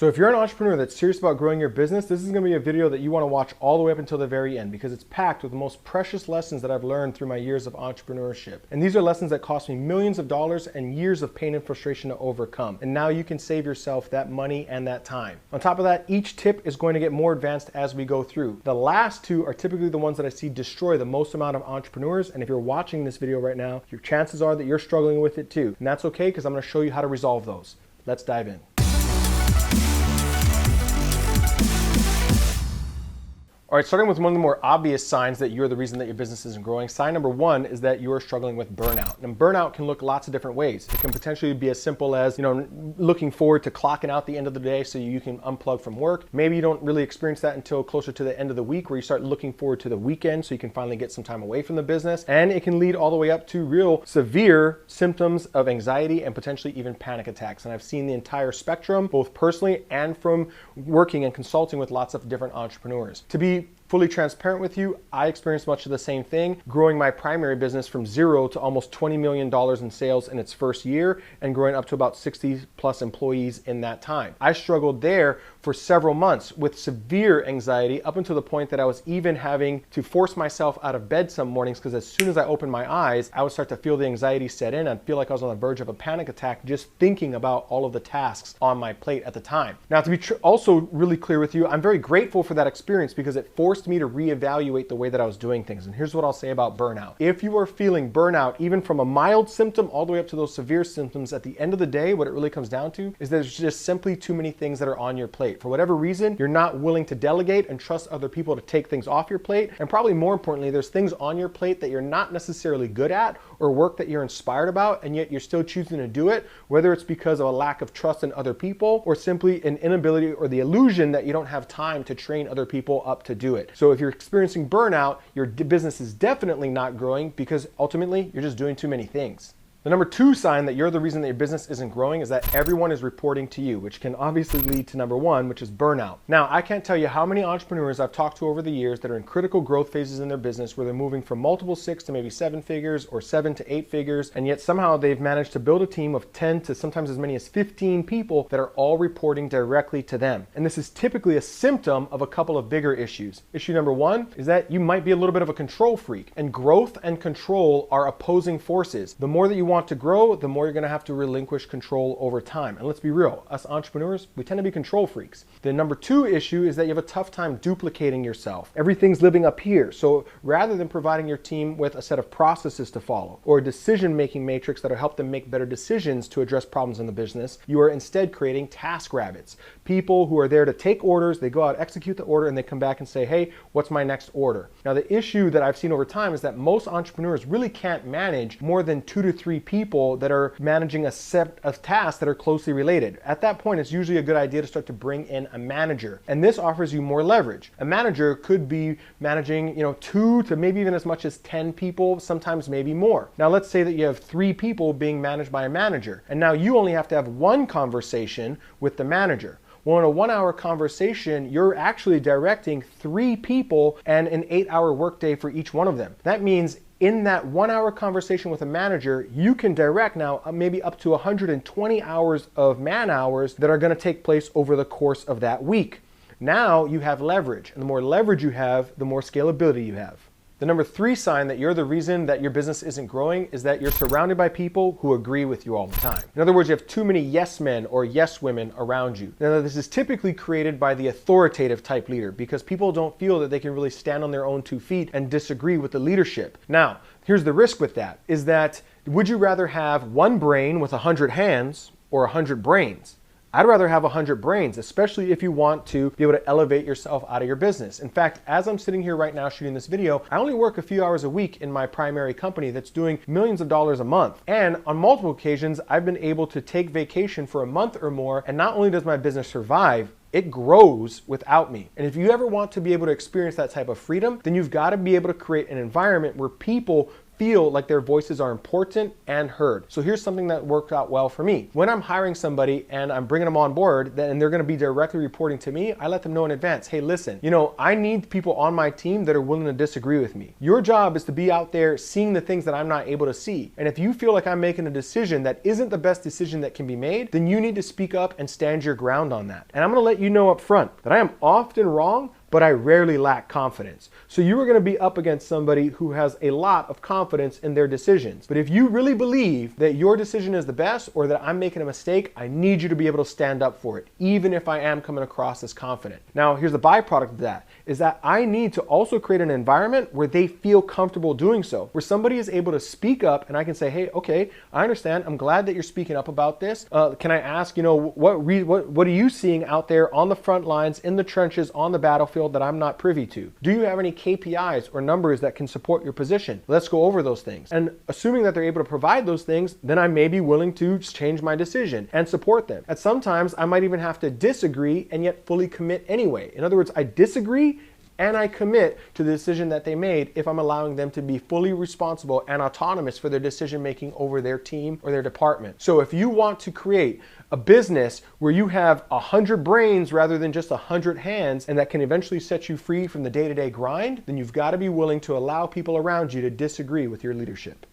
So if you're an entrepreneur that's serious about growing your business, this is going to be a video that you want to watch all the way up until the very end because it's packed with the most precious lessons that I've learned through my years of entrepreneurship. And these are lessons that cost me millions of dollars and years of pain and frustration to overcome. And now you can save yourself that money and that time. On top of that, each tip is going to get more advanced as we go through. The last two are typically the ones that I see destroy the most amount of entrepreneurs. And if you're watching this video right now, your chances are that you're struggling with it too. And that's okay because I'm going to show you how to resolve those. Let's dive in. All right, starting with one of the more obvious signs that you're the reason that your business isn't growing. Sign number one is that you're struggling with burnout. And burnout can look lots of different ways. It can potentially be as simple as, looking forward to clocking out the end of the day so you can unplug from work. Maybe you don't really experience that until closer to the end of the week where you start looking forward to the weekend so you can finally get some time away from the business. And it can lead all the way up to real severe symptoms of anxiety and potentially even panic attacks. And I've seen the entire spectrum, both personally and from working and consulting with lots of different entrepreneurs. To be fully transparent with you, I experienced much of the same thing, growing my primary business from zero to almost $20 million in sales in its first year and growing up to about 60 plus employees in that time. I struggled there for several months with severe anxiety up until the point that I was even having to force myself out of bed some mornings because as soon as I opened my eyes, I would start to feel the anxiety set in. I'd feel like I was on the verge of a panic attack just thinking about all of the tasks on my plate at the time. Now, to be also really clear with you, I'm very grateful for that experience because it forced me to reevaluate the way that I was doing things. And here's what I'll say about burnout. If you are feeling burnout, even from a mild symptom all the way up to those severe symptoms, at the end of the day, what it really comes down to is there's just simply too many things that are on your plate. For whatever reason, you're not willing to delegate and trust other people to take things off your plate. And probably more importantly, there's things on your plate that you're not necessarily good at or work that you're inspired about, and yet you're still choosing to do it, whether it's because of a lack of trust in other people or simply an inability or the illusion that you don't have time to train other people up to do it. So if you're experiencing burnout, your business is definitely not growing because ultimately you're just doing too many things. The number two sign that you're the reason that your business isn't growing is that everyone is reporting to you, which can obviously lead to number one, which is burnout. Now, I can't tell you how many entrepreneurs I've talked to over the years that are in critical growth phases in their business where they're moving from multiple 6 to maybe 7 figures or 7 to 8 figures, and yet somehow they've managed to build a team of 10 to sometimes as many as 15 people that are all reporting directly to them. And this is typically a symptom of a couple of bigger issues. Issue number one is that you might be a little bit of a control freak, and growth and control are opposing forces. The more that you want to grow, the more you're going to have to relinquish control over time. And let's be real, us entrepreneurs, we tend to be control freaks. The number two issue is that you have a tough time duplicating yourself. Everything's living up here. So rather than providing your team with a set of processes to follow or a decision-making matrix that'll help them make better decisions to address problems in the business, you are instead creating task rabbits. People who are there to take orders, they go out, execute the order, and they come back and say, hey, what's my next order? Now, the issue that I've seen over time is that most entrepreneurs really can't manage more than 2 to 3 people that are managing a set of tasks that are closely related. At that point, it's usually a good idea to start to bring in a manager. And this offers you more leverage. A manager could be managing, 2 to maybe even as much as 10 people, sometimes maybe more. Now, let's say that you have 3 people being managed by a manager, and now you only have to have one conversation with the manager. Well, in a 1-hour conversation, you're actually directing 3 people and an 8-hour workday for each one of them. That means in that 1-hour conversation with a manager, you can direct now maybe up to 120 hours of man hours that are going to take place over the course of that week. Now you have leverage, and the more leverage you have, the more scalability you have. The number 3 sign that you're the reason that your business isn't growing is that you're surrounded by people who agree with you all the time. In other words, you have too many yes men or yes women around you. Now, this is typically created by the authoritative type leader because people don't feel that they can really stand on their own 2 feet and disagree with the leadership. Now, here's the risk with that, is that would you rather have 1 brain with 100 hands or 100 brains? I'd rather have 100 brains, especially if you want to be able to elevate yourself out of your business. In fact, as I'm sitting here right now shooting this video, I only work a few hours a week in my primary company that's doing millions of dollars a month. And on multiple occasions, I've been able to take vacation for a month or more. And not only does my business survive, it grows without me. And if you ever want to be able to experience that type of freedom, then you've got to be able to create an environment where people feel like their voices are important and heard. So here's something that worked out well for me. When I'm hiring somebody and I'm bringing them on board, and they're going to be directly reporting to me, I let them know in advance, hey, listen, I need people on my team that are willing to disagree with me. Your job is to be out there seeing the things that I'm not able to see. And if you feel like I'm making a decision that isn't the best decision that can be made, then you need to speak up and stand your ground on that. And I'm going to let you know up front that I am often wrong, but I rarely lack confidence. So you are going to be up against somebody who has a lot of confidence in their decisions. But if you really believe that your decision is the best or that I'm making a mistake, I need you to be able to stand up for it, even if I am coming across as confident. Now, here's the byproduct of that, is that I need to also create an environment where they feel comfortable doing so, where somebody is able to speak up and I can say, hey, okay, I understand. I'm glad that you're speaking up about this. Can I ask, what are you seeing out there on the front lines, in the trenches, on the battlefield that I'm not privy to? Do you have any KPIs or numbers that can support your position? Let's go over those things. And assuming that they're able to provide those things, then I may be willing to change my decision and support them. At sometimes I might even have to disagree and yet fully commit anyway. In other words, I disagree and I commit to the decision that they made if I'm allowing them to be fully responsible and autonomous for their decision making over their team or their department. So if you want to create a business where you have 100 brains rather than just 100 hands, and that can eventually set you free from the day-to-day grind, then you've got to be willing to allow people around you to disagree with your leadership.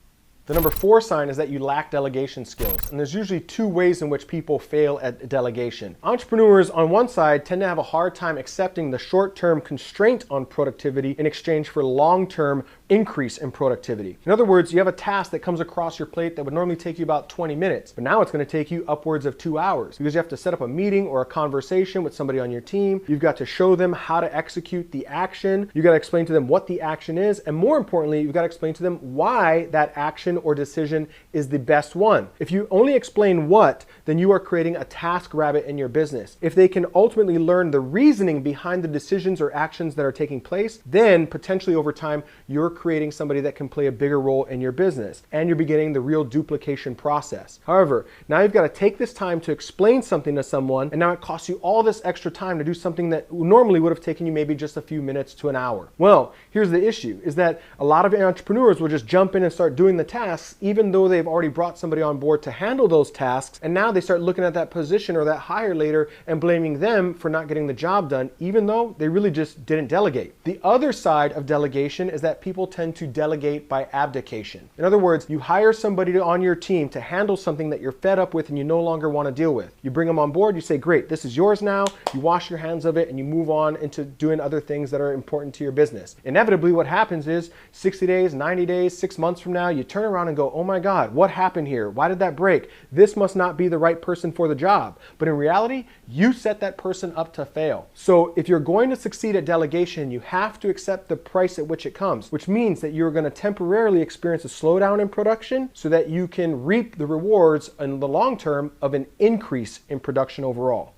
The number 4 sign is that you lack delegation skills. And there's usually 2 ways in which people fail at delegation. Entrepreneurs on one side tend to have a hard time accepting the short-term constraint on productivity in exchange for long-term increase in productivity. In other words, you have a task that comes across your plate that would normally take you about 20 minutes, but now it's going to take you upwards of 2 hours because you have to set up a meeting or a conversation with somebody on your team. You've got to show them how to execute the action. You've got to explain to them what the action is. And more importantly, you've got to explain to them why that action or decision is the best one. If you only explain what, then you are creating a task rabbit in your business. If they can ultimately learn the reasoning behind the decisions or actions that are taking place, then potentially over time, you're creating somebody that can play a bigger role in your business and you're beginning the real duplication process. However, now you've got to take this time to explain something to someone, and now it costs you all this extra time to do something that normally would have taken you maybe just a few minutes to an hour. Well, here's the issue, is that a lot of entrepreneurs will just jump in and start doing the tasks even though they've already brought somebody on board to handle those tasks, and now they start looking at that position or that hire later and blaming them for not getting the job done, even though they really just didn't delegate. The other side of delegation is that people tend to delegate by abdication. In other words, you hire somebody on your team to handle something that you're fed up with and you no longer want to deal with. You bring them on board, you say, great, this is yours now, you wash your hands of it, and you move on into doing other things that are important to your business. Inevitably, what happens is 60 days, 90 days, 6 months from now, you turn around and go, oh my God, what happened here? Why did that break? This must not be the right person for the job. But in reality, you set that person up to fail. So if you're going to succeed at delegation, you have to accept the price at which it comes, which means that you're going to temporarily experience a slowdown in production so that you can reap the rewards in the long term of an increase in production overall.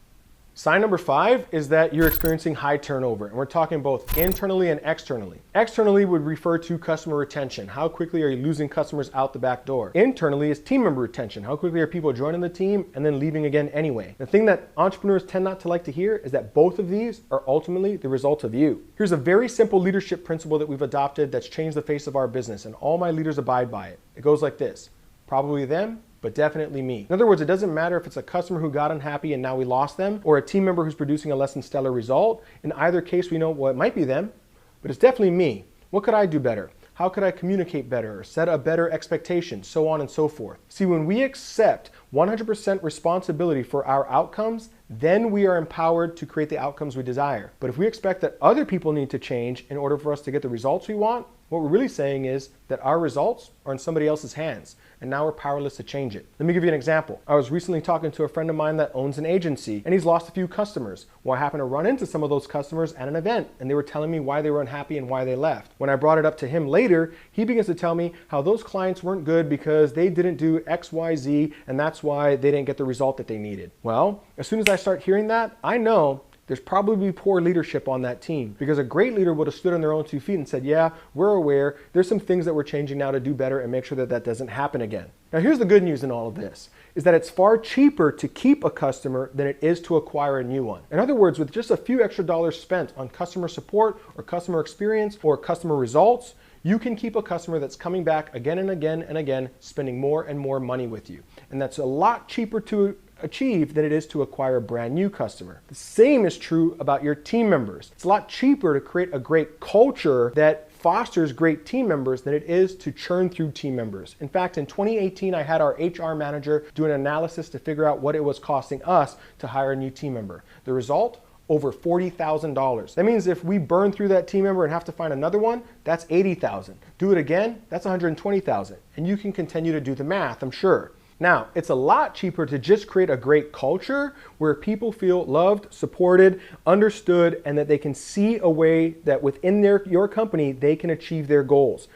Sign number 5 is that you're experiencing high turnover, and we're talking both internally and externally. Externally would refer to customer retention. How quickly are you losing customers out the back door? Internally is team member retention. How quickly are people joining the team and then leaving again anyway? The thing that entrepreneurs tend not to like to hear is that both of these are ultimately the result of you. Here's a very simple leadership principle that we've adopted that's changed the face of our business, and all my leaders abide by it. It goes like this: probably them, but definitely me. In other words, it doesn't matter if it's a customer who got unhappy and now we lost them, or a team member who's producing a less than stellar result. In either case, we know, well, it might be them, but it's definitely me. What could I do better? How could I communicate better or set a better expectation, so on and so forth. See, when we accept 100% responsibility for our outcomes, then we are empowered to create the outcomes we desire. But if we expect that other people need to change in order for us to get the results we want, what we're really saying is that our results are in somebody else's hands, and now we're powerless to change it. Let me give you an example. I was recently talking to a friend of mine that owns an agency, and he's lost a few customers. Well, I happened to run into some of those customers at an event, and they were telling me why they were unhappy and why they left. When I brought it up to him later, he begins to tell me how those clients weren't good because they didn't do X, Y, Z, and that's why they didn't get the result that they needed. Well, as soon as I start hearing that, I know there's probably poor leadership on that team, because a great leader would have stood on their own 2 feet and said, yeah, we're aware, there's some things that we're changing now to do better and make sure that that doesn't happen again. Now here's the good news in all of this, is that it's far cheaper to keep a customer than it is to acquire a new one. In other words, with just a few extra dollars spent on customer support or customer experience or customer results, you can keep a customer that's coming back again and again and again, spending more and more money with you. And that's a lot cheaper to achieve than it is to acquire a brand new customer. The same is true about your team members. It's a lot cheaper to create a great culture that fosters great team members than it is to churn through team members. In fact, in 2018, I had our HR manager do an analysis to figure out what it was costing us to hire a new team member. The result? Over $40,000. That means if we burn through that team member and have to find another one, that's $80,000. Do it again, that's $120,000. And you can continue to do the math, I'm sure. Now, it's a lot cheaper to just create a great culture where people feel loved, supported, understood, and that they can see a way that within your company, they can achieve their goals.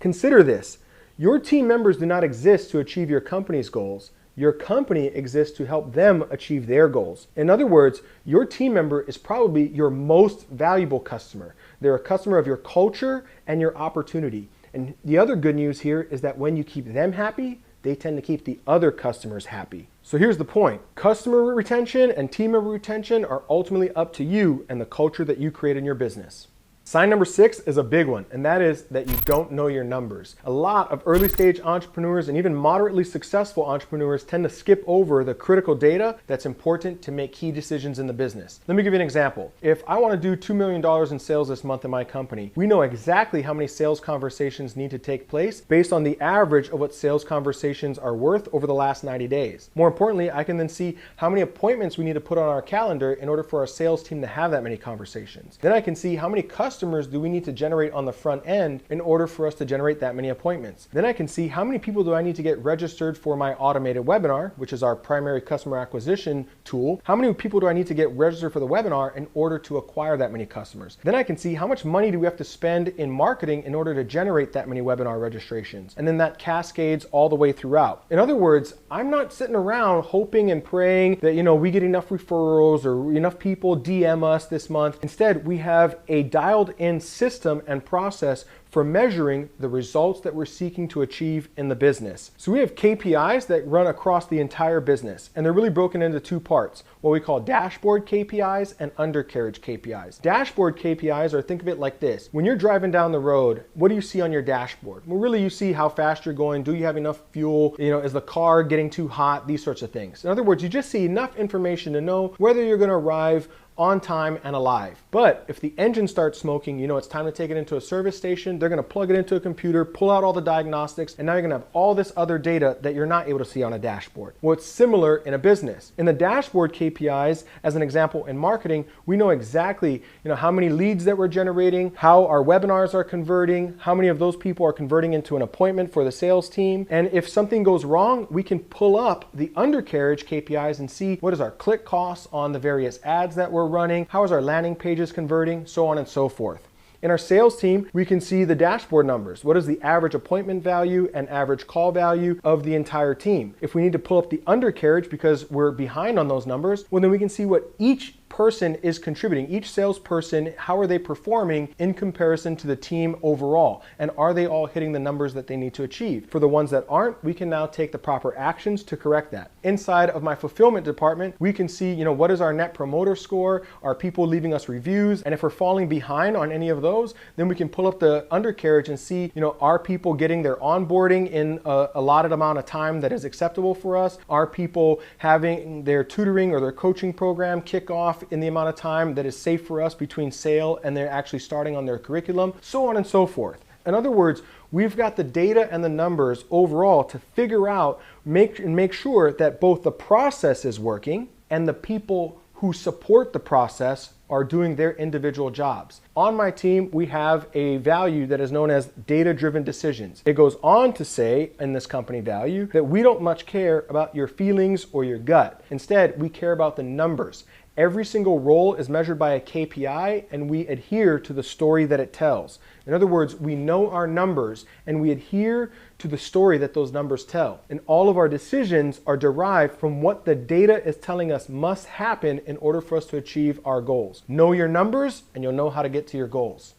Consider this. Your team members do not exist to achieve your company's goals. Your company exists to help them achieve their goals. In other words, your team member is probably your most valuable customer. They're a customer of your culture and your opportunity. And the other good news here is that when you keep them happy, they tend to keep the other customers happy. So here's the point. Customer retention and team member retention are ultimately up to you and the culture that you create in your business. Sign number 6 is a big one, and that is that you don't know your numbers. A lot of early stage entrepreneurs and even moderately successful entrepreneurs tend to skip over the critical data that's important to make key decisions in the business. Let me give you an example. If I want to do $2 million in sales this month in my company, we know exactly how many sales conversations need to take place based on the average of what sales conversations are worth over the last 90 days. More importantly, I can then see how many appointments we need to put on our calendar in order for our sales team to have that many conversations. Then I can see how many customers do we need to generate on the front end in order for us to generate that many appointments. Then I can see how many people do I need to get registered for my automated webinar, which is our primary customer acquisition tool. How many people do I need to get registered for the webinar in order to acquire that many customers? Then I can see how much money do we have to spend in marketing in order to generate that many webinar registrations. And then that cascades all the way throughout. In other words, I'm not sitting around hoping and praying that, we get enough referrals or enough people DM us this month. Instead, we have a dialed-in system and process for measuring the results that we're seeking to achieve in the business. So we have KPIs that run across the entire business, and they're really broken into two parts, what we call dashboard KPIs and undercarriage KPIs. Dashboard KPIs are, think of it like this. When you're driving down the road, what do you see on your dashboard? Well, really you see how fast you're going, do you have enough fuel, is the car getting too hot, these sorts of things. In other words, you just see enough information to know whether you're gonna arrive on time and alive. But if the engine starts smoking, it's time to take it into a service station. They're going to plug it into a computer, pull out all the diagnostics, and now you're going to have all this other data that you're not able to see on a dashboard. Well, it's similar in a business. In the dashboard KPIs, as an example in marketing, we know exactly how many leads that we're generating, how our webinars are converting, how many of those people are converting into an appointment for the sales team. And if something goes wrong, we can pull up the undercarriage KPIs and see what is our click costs on the various ads that we're running, how is our landing pages converting, so on and so forth. In our sales team, we can see the dashboard numbers. What is the average appointment value and average call value of the entire team? If we need to pull up the undercarriage because we're behind on those numbers, well, then we can see what each person is contributing. Each salesperson, how are they performing in comparison to the team overall? And are they all hitting the numbers that they need to achieve? For the ones that aren't, we can now take the proper actions to correct that. Inside of my fulfillment department, we can see, what is our net promoter score? Are people leaving us reviews? And if we're falling behind on any of those, then we can pull up the undercarriage and see, are people getting their onboarding in a allotted amount of time that is acceptable for us? Are people having their tutoring or their coaching program kick off in the amount of time that is safe for us between sale and they're actually starting on their curriculum, so on and so forth. In other words, we've got the data and the numbers overall to figure out, make sure that both the process is working and the people who support the process are doing their individual jobs. On my team, we have a value that is known as data-driven decisions. It goes on to say in this company value that we don't much care about your feelings or your gut. Instead, we care about the numbers. Every single role is measured by a KPI and we adhere to the story that it tells. In other words, we know our numbers and we adhere to the story that those numbers tell. And all of our decisions are derived from what the data is telling us must happen in order for us to achieve our goals. Know your numbers and you'll know how to get to your goals.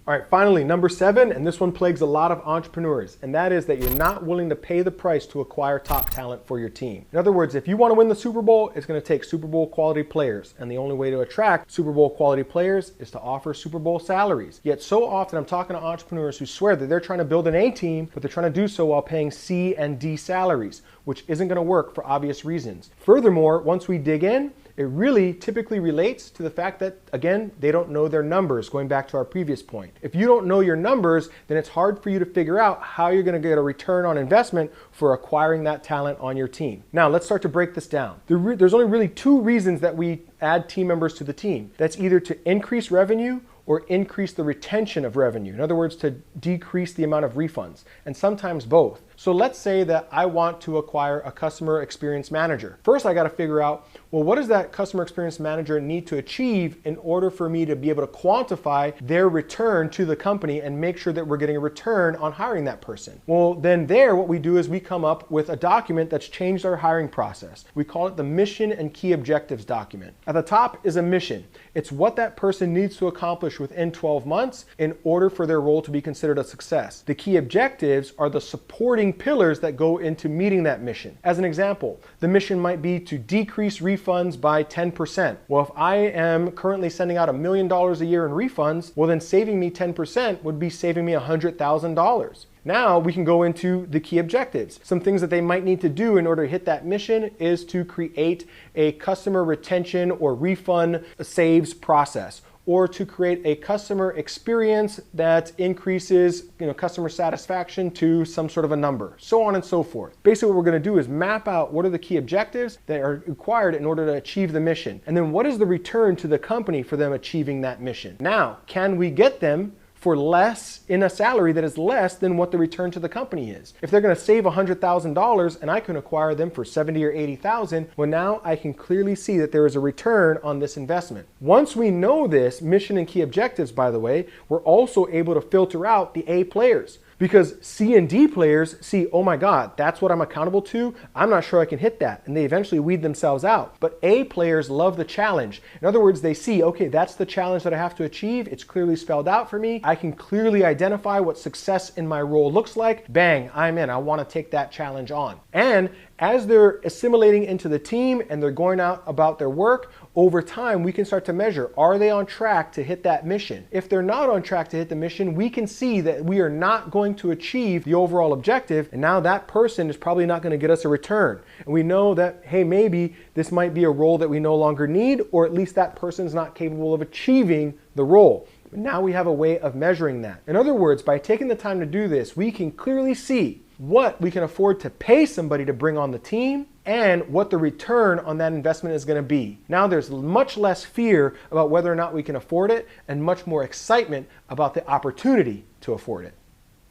All right, finally, number 7, and this one plagues a lot of entrepreneurs, and that is that you're not willing to pay the price to acquire top talent for your team. In other words, if you want to win the Super Bowl, it's going to take Super Bowl quality players, and the only way to attract Super Bowl quality players is to offer Super Bowl salaries. Yet so often I'm talking to entrepreneurs who swear that they're trying to build an A team, but they're trying to do so while paying C and D salaries, which isn't going to work for obvious reasons. Furthermore, once we dig in, it really typically relates to the fact that, again, they don't know their numbers, going back to our previous point. If you don't know your numbers, then it's hard for you to figure out how you're going to get a return on investment for acquiring that talent on your team. Now, let's start to break this down. There's only really 2 reasons that we add team members to the team. That's either to increase revenue or increase the retention of revenue. In other words, to decrease the amount of refunds, and sometimes both. So let's say that I want to acquire a customer experience manager. First, I got to figure out, well, what does that customer experience manager need to achieve in order for me to be able to quantify their return to the company and make sure that we're getting a return on hiring that person? Well, then what we do is we come up with a document that's changed our hiring process. We call it the mission and key objectives document. At the top is a mission. It's what that person needs to accomplish within 12 months in order for their role to be considered a success. The key objectives are the supporting pillars that go into meeting that mission. As an example, the mission might be to decrease refunds by 10%. Well, if I am currently sending out $1 million a year in refunds, well, then saving me 10% would be saving me $100,000. Now we can go into the key objectives. Some things that they might need to do in order to hit that mission is to create a customer retention or refund saves process, or to create a customer experience that increases customer satisfaction to some sort of a number, so on and so forth. Basically what we're going to do is map out what are the key objectives that are required in order to achieve the mission, and then what is the return to the company for them achieving that mission. Now, can we get them for less in a salary that is less than what the return to the company is? If they're going to save $100,000 and I can acquire them for $70,000 or $80,000, well, now I can clearly see that there is a return on this investment. Once we know this mission and key objectives, by the way, we're also able to filter out the A players. Because C and D players see, oh my God, that's what I'm accountable to. I'm not sure I can hit that. And they eventually weed themselves out. But A players love the challenge. In other words, they see, okay, that's the challenge that I have to achieve. It's clearly spelled out for me. I can clearly identify what success in my role looks like. Bang, I'm in. I want to take that challenge on. And as they're assimilating into the team and they're going out about their work, over time we can start to measure, are they on track to hit that mission? If they're not on track to hit the mission, we can see that we are not going to achieve the overall objective, and now that person is probably not going to get us a return. And we know that, hey, maybe this might be a role that we no longer need, or at least that person's not capable of achieving the role. But now we have a way of measuring that. In other words, by taking the time to do this, we can clearly see what we can afford to pay somebody to bring on the team and what the return on that investment is going to be. Now there's much less fear about whether or not we can afford it and much more excitement about the opportunity to afford it.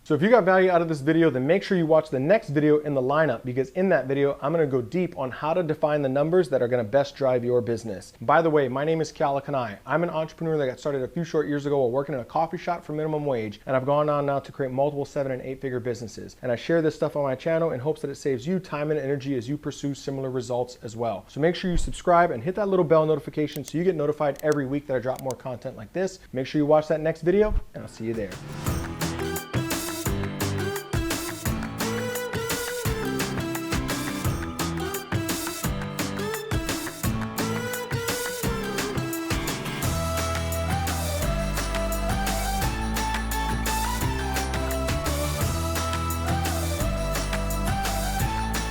So if you got value out of this video, then make sure you watch the next video in the lineup, because in that video, I'm going to go deep on how to define the numbers that are going to best drive your business. By the way, my name is Keala Kanae. I'm an entrepreneur that got started a few short years ago while working in a coffee shop for minimum wage, and I've gone on now to create multiple 7- and 8-figure businesses. And I share this stuff on my channel in hopes that it saves you time and energy as you pursue similar results as well. So make sure you subscribe and hit that little bell notification so you get notified every week that I drop more content like this. Make sure you watch that next video, and I'll see you there.